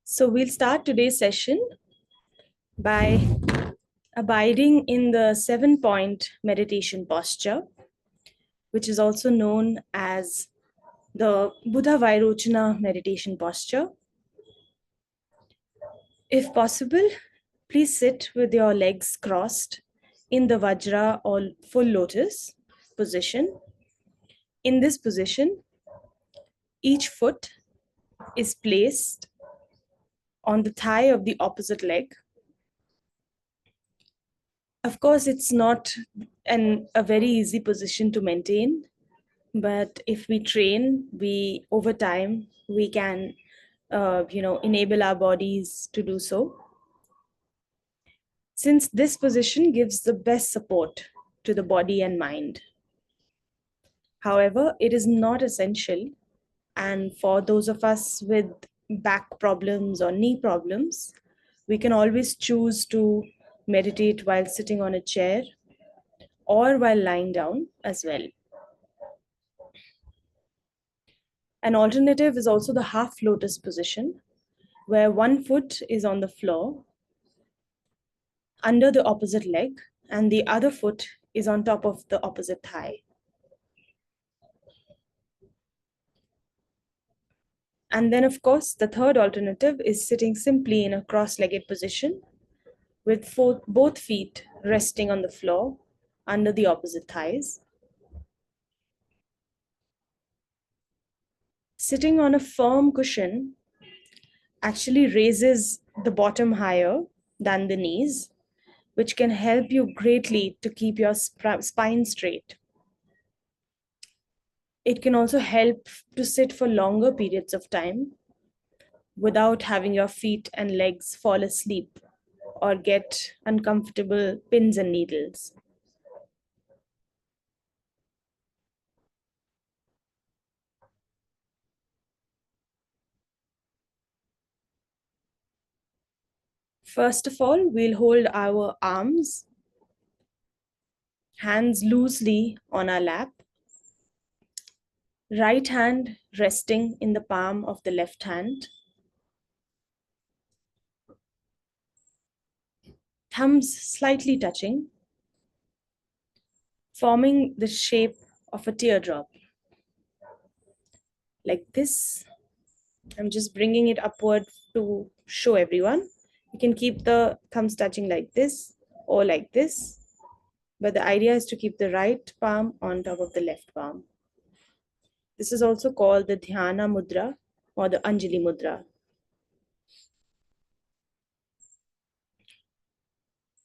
So we'll start today's session by abiding in the 7-point meditation posture, which is also known as the Buddha Vairochana meditation posture. If possible, please sit with your legs crossed in the Vajra or full lotus position. In this position, each foot is placed on the thigh of the opposite leg. Of course, it's not a very easy position to maintain, but if we train, over time, we can, enable our bodies to do so. Since this position gives the best support to the body and mind. However, it is not essential. And for those of us with back problems or knee problems, we can always choose to meditate while sitting on a chair or while lying down as well. An alternative is also the half lotus position, where one foot is on the floor under the opposite leg and the other foot is on top of the opposite thigh. And then, of course, the third alternative is sitting simply in a cross-legged position with both feet resting on the floor under the opposite thighs. Sitting on a firm cushion actually raises the bottom higher than the knees, which can help you greatly to keep your spine straight. It can also help to sit for longer periods of time without having your feet and legs fall asleep or get uncomfortable pins and needles. First of all, we'll hold our arms, hands loosely on our lap, right hand resting in the palm of the left hand, thumbs slightly touching, forming the shape of a teardrop. Like this. I'm just bringing it upward to show everyone. You can keep the thumbs touching like this or like this, but the idea is to keep the right palm on top of the left palm. This is also called the Dhyana Mudra or the Anjali Mudra.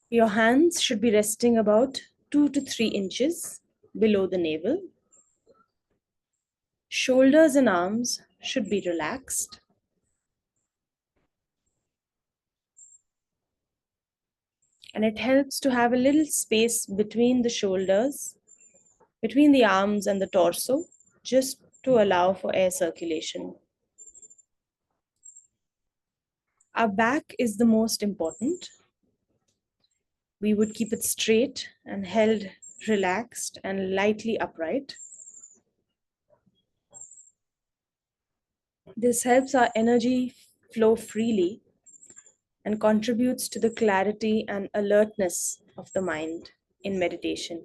Your hands should be resting about 2 to 3 inches below the navel. Shoulders and arms should be relaxed. And it helps to have a little space between the shoulders, between the arms and the torso, just to allow for air circulation. Our back is the most important. We would keep it straight and held relaxed and lightly upright. This helps our energy flow freely and contributes to the clarity and alertness of the mind in meditation.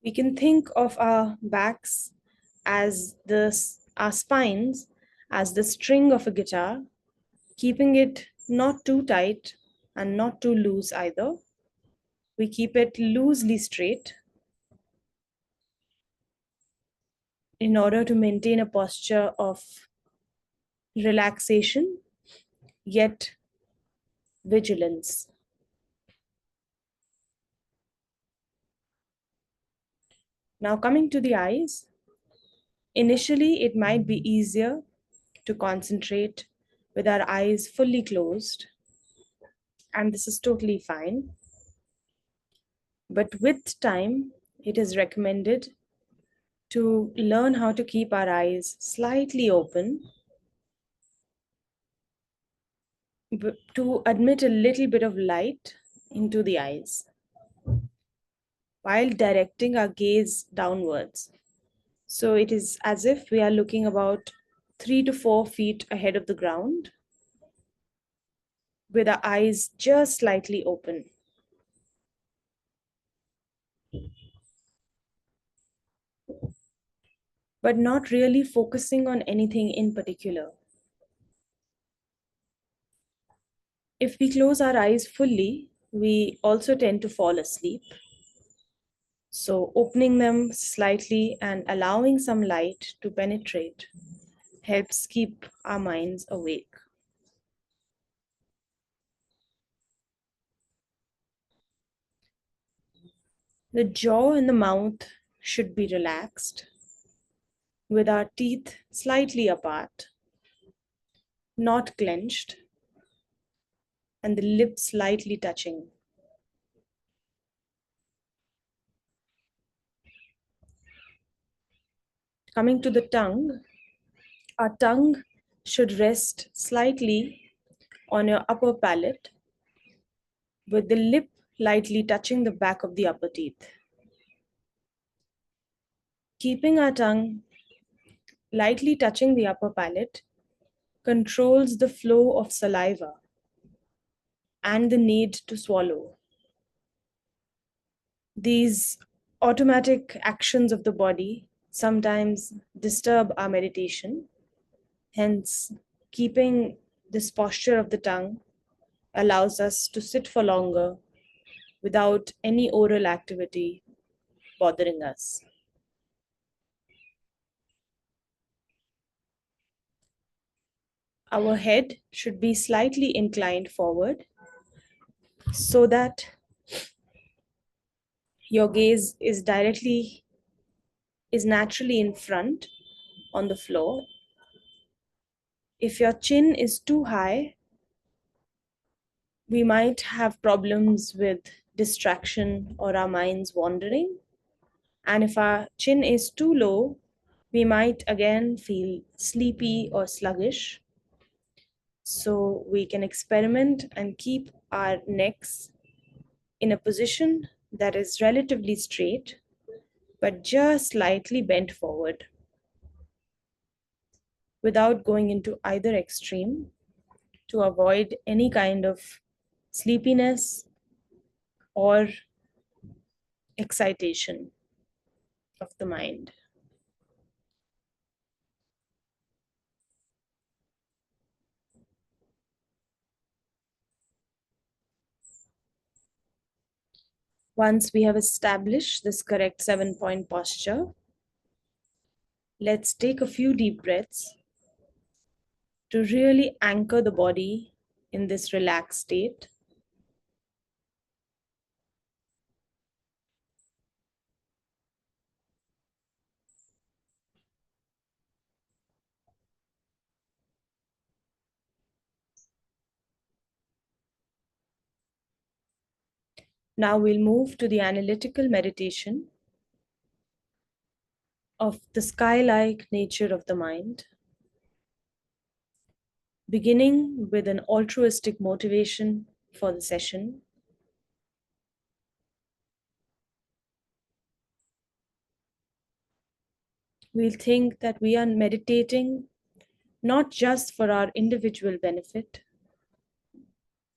We can think of our backs as our spines as the string of a guitar, keeping it not too tight and not too loose either. We keep it loosely straight in order to maintain a posture of relaxation, yet vigilance. Now coming to the eyes, initially it might be easier to concentrate with our eyes fully closed, and this is totally fine. But with time, it is recommended to learn how to keep our eyes slightly open, to admit a little bit of light into the eyes. while directing our gaze downwards. So it is as if we are looking about 3 to 4 feet ahead of the ground with our eyes just slightly open, but not really focusing on anything in particular. If we close our eyes fully, we also tend to fall asleep. So, opening them slightly and allowing some light to penetrate helps keep our minds awake. The jaw and the mouth should be relaxed, with our teeth slightly apart, not clenched, and the lips slightly touching. Coming to the tongue, our tongue should rest slightly on your upper palate, with the lip lightly touching the back of the upper teeth. Keeping our tongue lightly touching the upper palate controls the flow of saliva and the need to swallow. These automatic actions of the body sometimes disturb our meditation. Hence, keeping this posture of the tongue allows us to sit for longer without any oral activity bothering us. Our head should be slightly inclined forward so that your gaze is naturally in front on the floor. If your chin is too high, we might have problems with distraction or our minds wandering. And if our chin is too low, we might again feel sleepy or sluggish. So we can experiment and keep our necks in a position that is relatively straight, but just slightly bent forward without going into either extreme to avoid any kind of sleepiness or excitation of the mind. Once we have established this correct 7 point posture, let's take a few deep breaths to really anchor the body in this relaxed state. Now we'll move to the analytical meditation of the sky-like nature of the mind, beginning with an altruistic motivation for the session. We'll think that we are meditating not just for our individual benefit,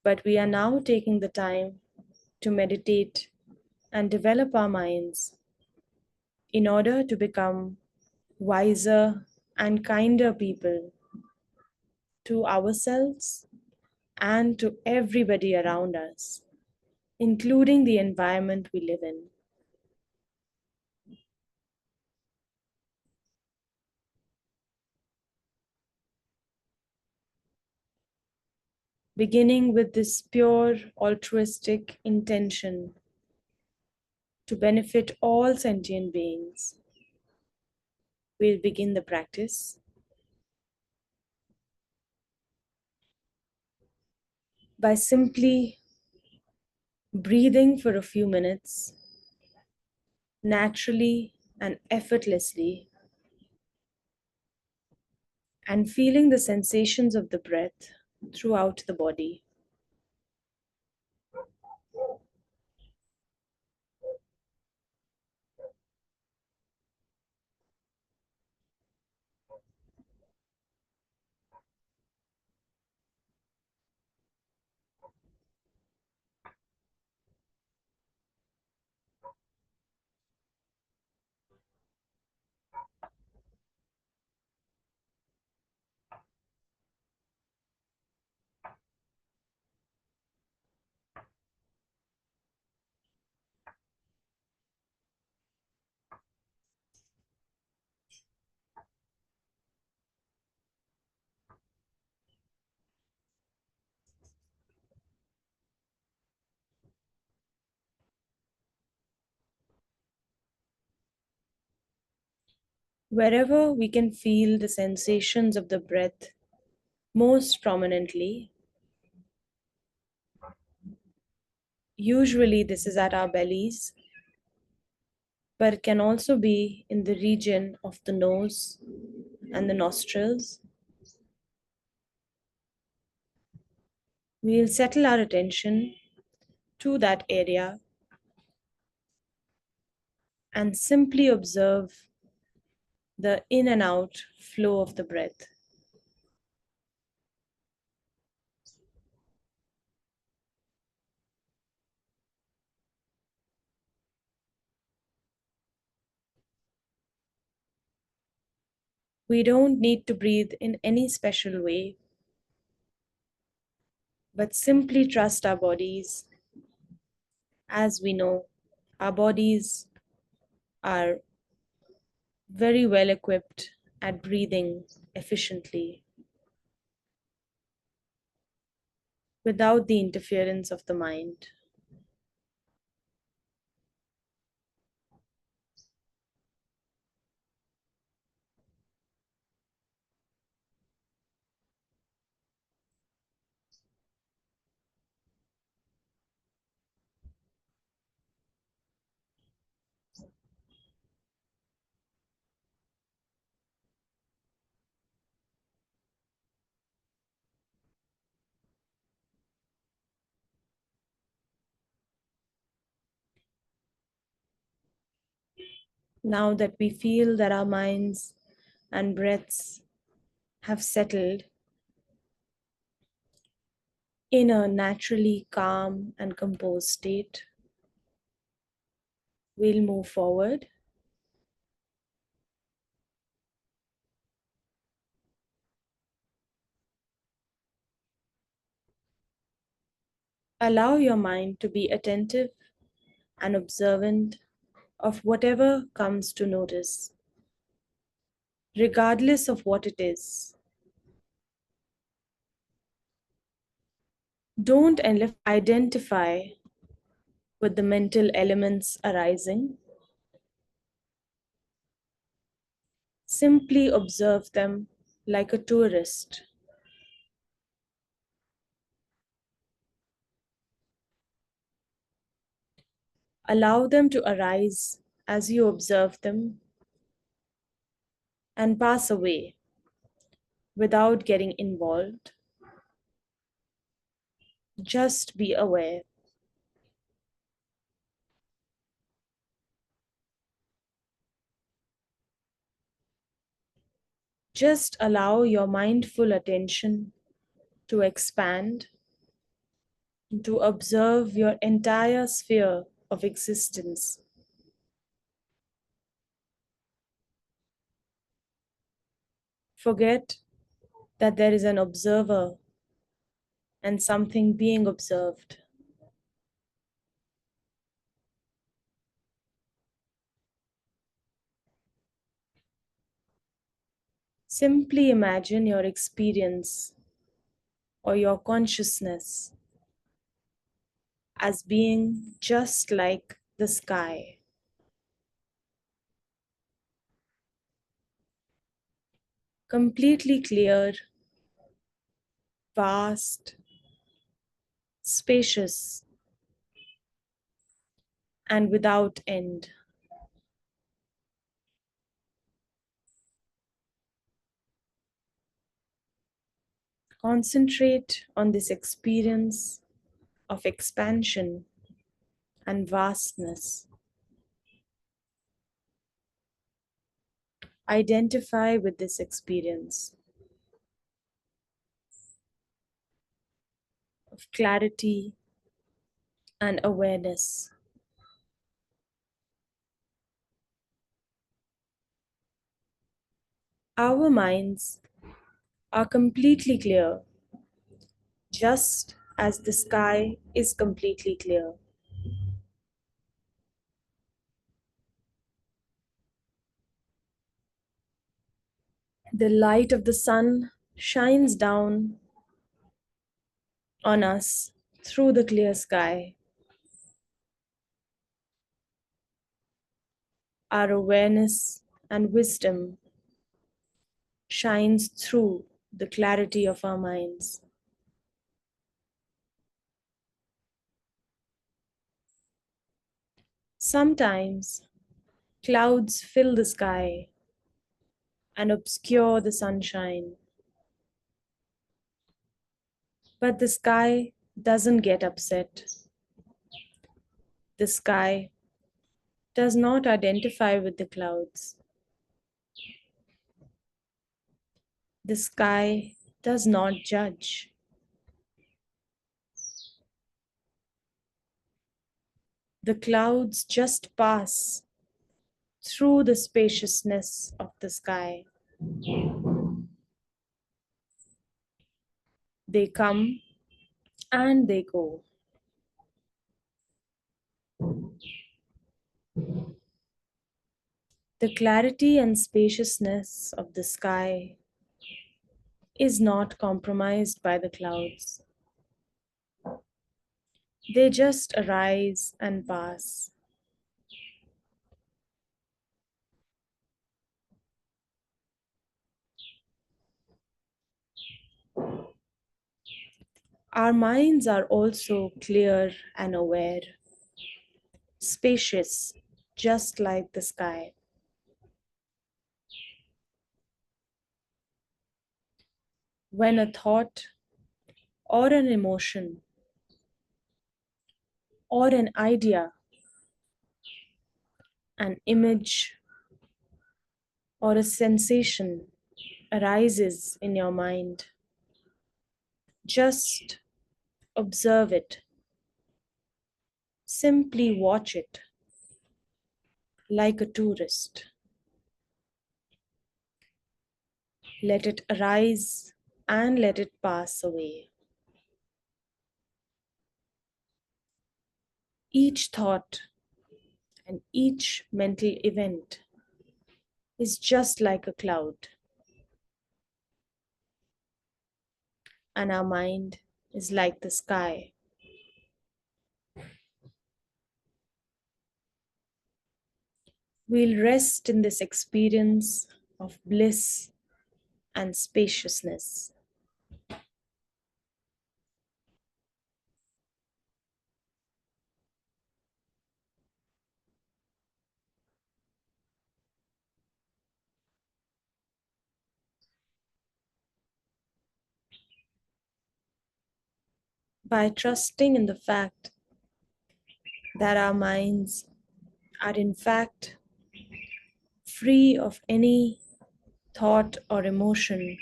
but we are now taking the time to meditate and develop our minds in order to become wiser and kinder people to ourselves and to everybody around us, including the environment we live in. Beginning with this pure altruistic intention to benefit all sentient beings, we'll begin the practice by simply breathing for a few minutes, naturally and effortlessly, and feeling the sensations of the breath throughout the body. Wherever we can feel the sensations of the breath most prominently, usually this is at our bellies, but it can also be in the region of the nose and the nostrils. We'll settle our attention to that area and simply observe the in and out flow of the breath. We don't need to breathe in any special way, but simply trust our bodies. As we know, our bodies are very well equipped at breathing efficiently without the interference of the mind. Now that we feel that our minds and breaths have settled in a naturally calm and composed state, we'll move forward. Allow your mind to be attentive and observant of whatever comes to notice, regardless of what it is. Don't identify with the mental elements arising. Simply observe them like a tourist. Allow them to arise as you observe them and pass away without getting involved. Just be aware. Just allow your mindful attention to expand, to observe your entire sphere of existence. Forget that there is an observer and something being observed. Simply imagine your experience or your consciousness as being just like the sky, completely clear, vast, spacious, and without end. Concentrate on this experience of expansion and vastness. Identify with this experience of clarity and awareness. Our minds are completely clear, just as the sky is completely clear. The light of the sun shines down on us through the clear sky. Our awareness and wisdom shines through the clarity of our minds. Sometimes clouds fill the sky and obscure the sunshine, but the sky doesn't get upset. The sky does not identify with the clouds. The sky does not judge. The clouds just pass through the spaciousness of the sky. They come and they go. The clarity and spaciousness of the sky is not compromised by the clouds. They just arise and pass. Our minds are also clear and aware, spacious, just like the sky. When a thought or an emotion or an idea, an image or a sensation arises in your mind, just observe it. Simply watch it like a tourist. Let it arise and let it pass away. Each thought and each mental event is just like a cloud, and our mind is like the sky. We'll rest in this experience of bliss and spaciousness. By trusting in the fact that our minds are in fact free of any thought or emotion,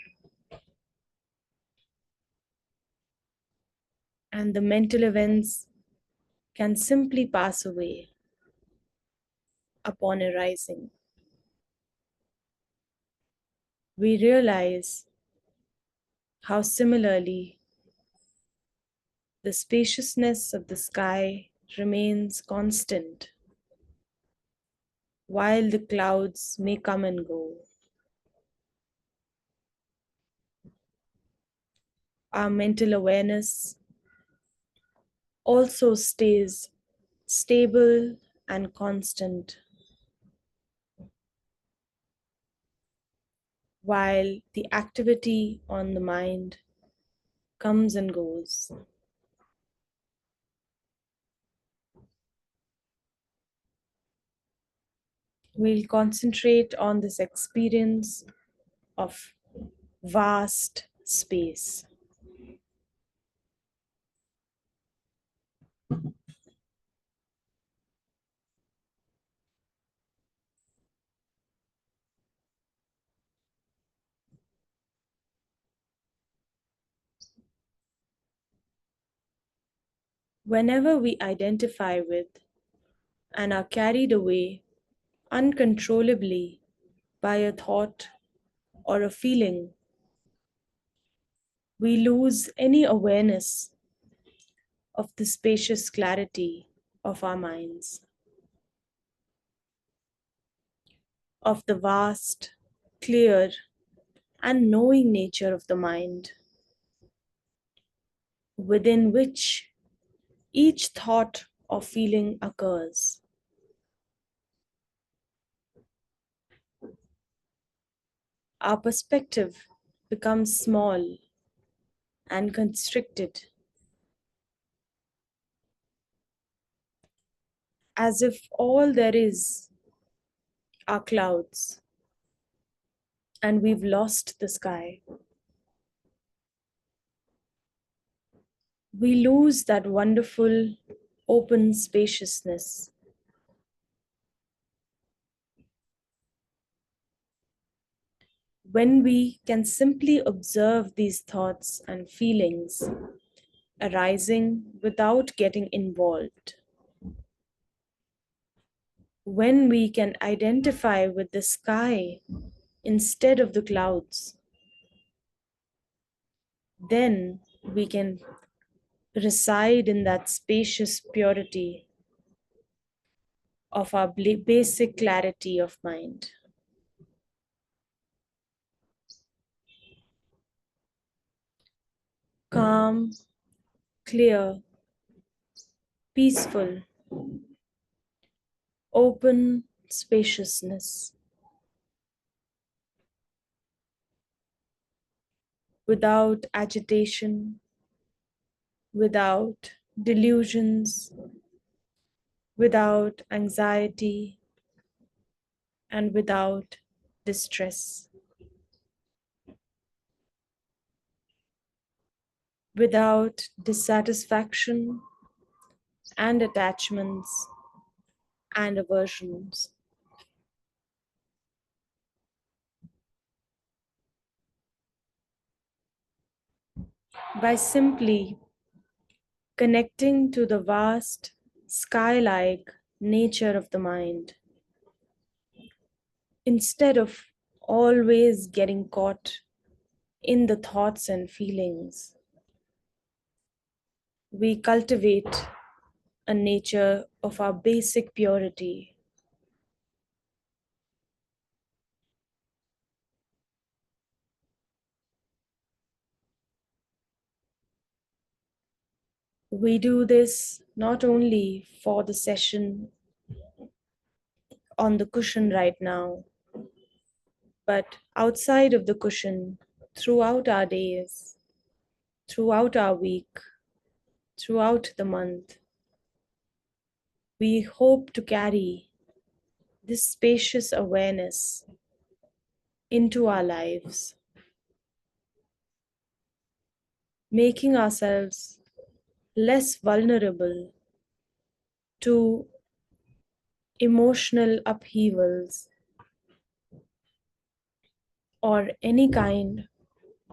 and the mental events can simply pass away upon arising. We realize how similarly the spaciousness of the sky remains constant while the clouds may come and go. Our mental awareness also stays stable and constant while the activity on the mind comes and goes. We'll concentrate on this experience of vast space. Whenever we identify with and are carried away uncontrollably by a thought or a feeling, we lose any awareness of the spacious clarity of our minds, of the vast, clear, and knowing nature of the mind, within which each thought or feeling occurs. our perspective becomes small and constricted, as if all there is are clouds and we've lost the sky. We lose that wonderful open spaciousness. When we can simply observe these thoughts and feelings arising without getting involved, when we can identify with the sky instead of the clouds, then we can reside in that spacious purity of our basic clarity of mind. Calm, clear, peaceful, open spaciousness, without agitation, without delusions, without anxiety, and without distress, without dissatisfaction and attachments and aversions. By simply connecting to the vast sky like nature of the mind, instead of always getting caught in the thoughts and feelings, we cultivate a nature of our basic purity. We do this not only for the session on the cushion right now, but outside of the cushion, throughout our days, throughout our week, throughout the month. We hope to carry this spacious awareness into our lives, making ourselves less vulnerable to emotional upheavals or any kind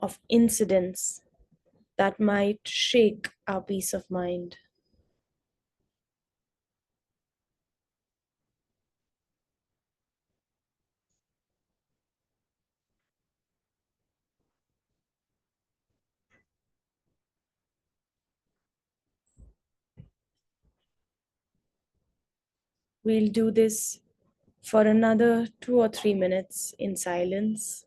of incidents that might shake our peace of mind. We'll do this for another 2 or 3 minutes in silence.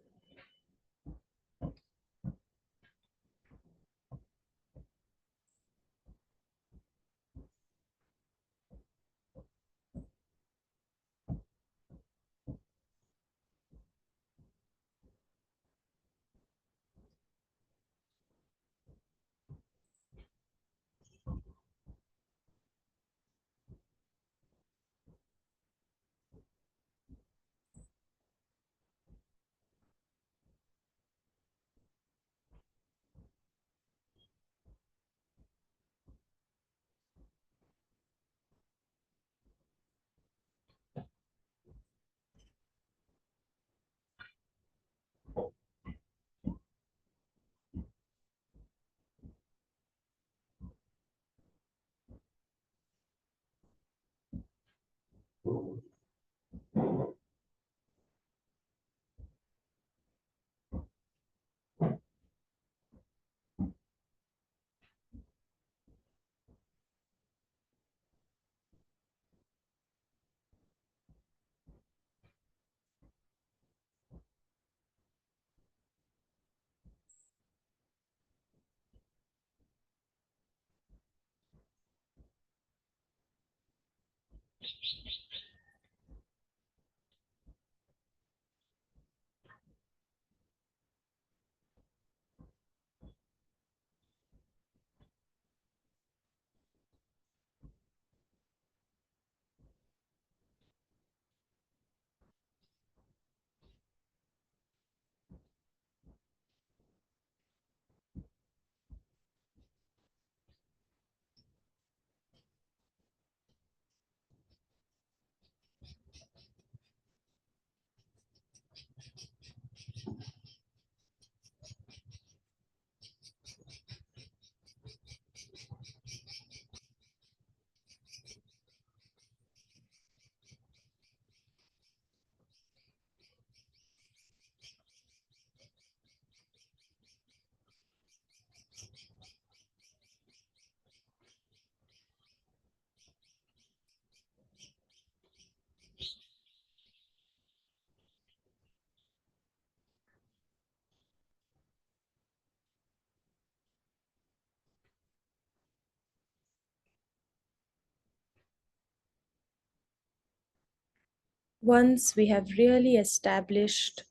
Once we have really established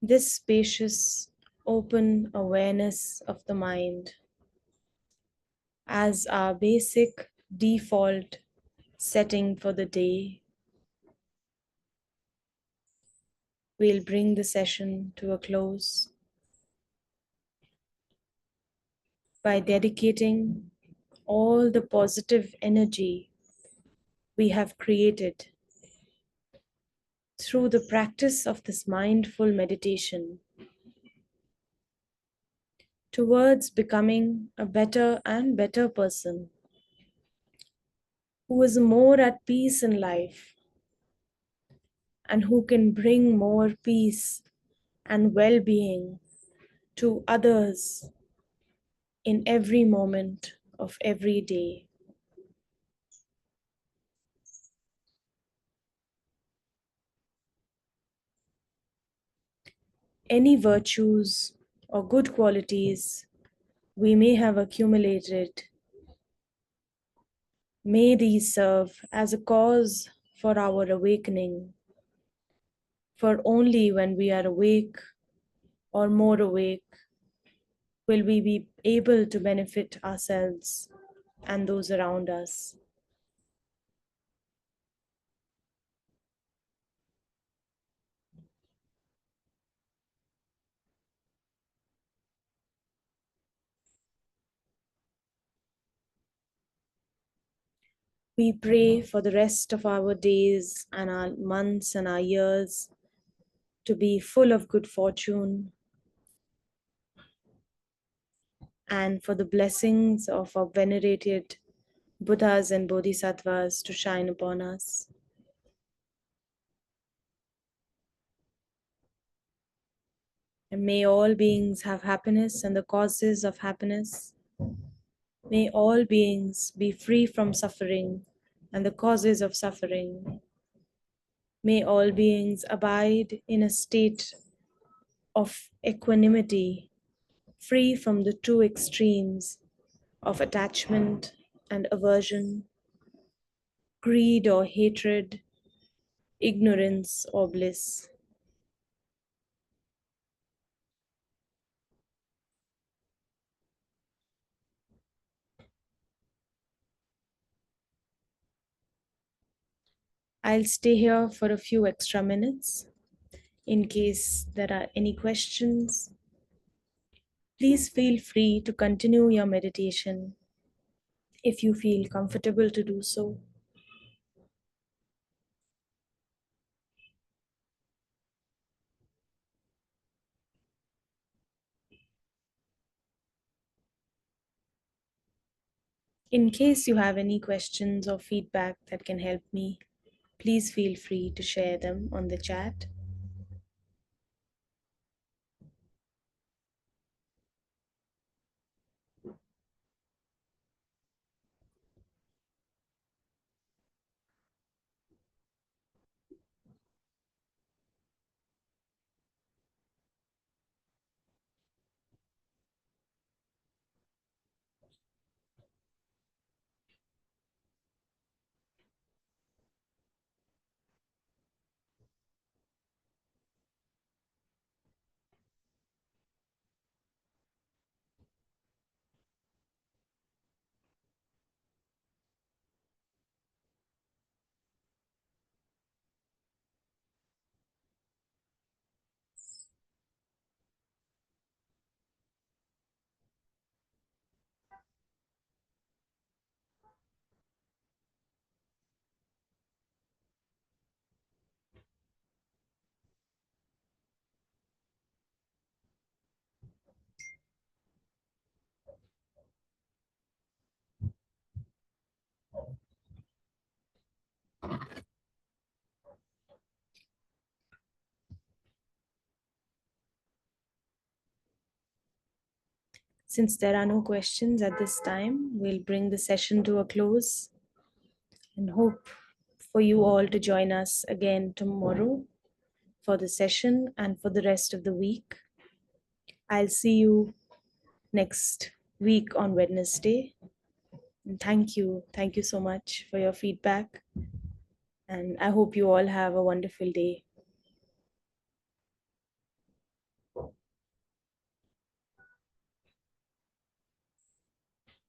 this spacious, open awareness of the mind as our basic default setting for the day, we'll bring the session to a close by dedicating all the positive energy we have created through the practice of this mindful meditation towards becoming a better and better person who is more at peace in life and who can bring more peace and well being to others in every moment of every day. Any virtues or good qualities we may have accumulated, may these serve as a cause for our awakening. For only when we are awake or more awake will we be able to benefit ourselves and those around us. We pray for the rest of our days and our months and our years to be full of good fortune and for the blessings of our venerated Buddhas and Bodhisattvas to shine upon us. And may all beings have happiness and the causes of happiness. May all beings be free from suffering and the causes of suffering. May all beings abide in a state of equanimity, free from the two extremes of attachment and aversion, greed or hatred, ignorance or bliss. I'll stay here for a few extra minutes in case there are any questions. Please feel free to continue your meditation if you feel comfortable to do so. In case you have any questions or feedback that can help me, please feel free to share them on the chat. Since there are no questions at this time, we'll bring the session to a close and hope for you all to join us again tomorrow for the session and for the rest of the week. I'll see you next week on Wednesday. And thank you. Thank you so much for your feedback. And I hope you all have a wonderful day.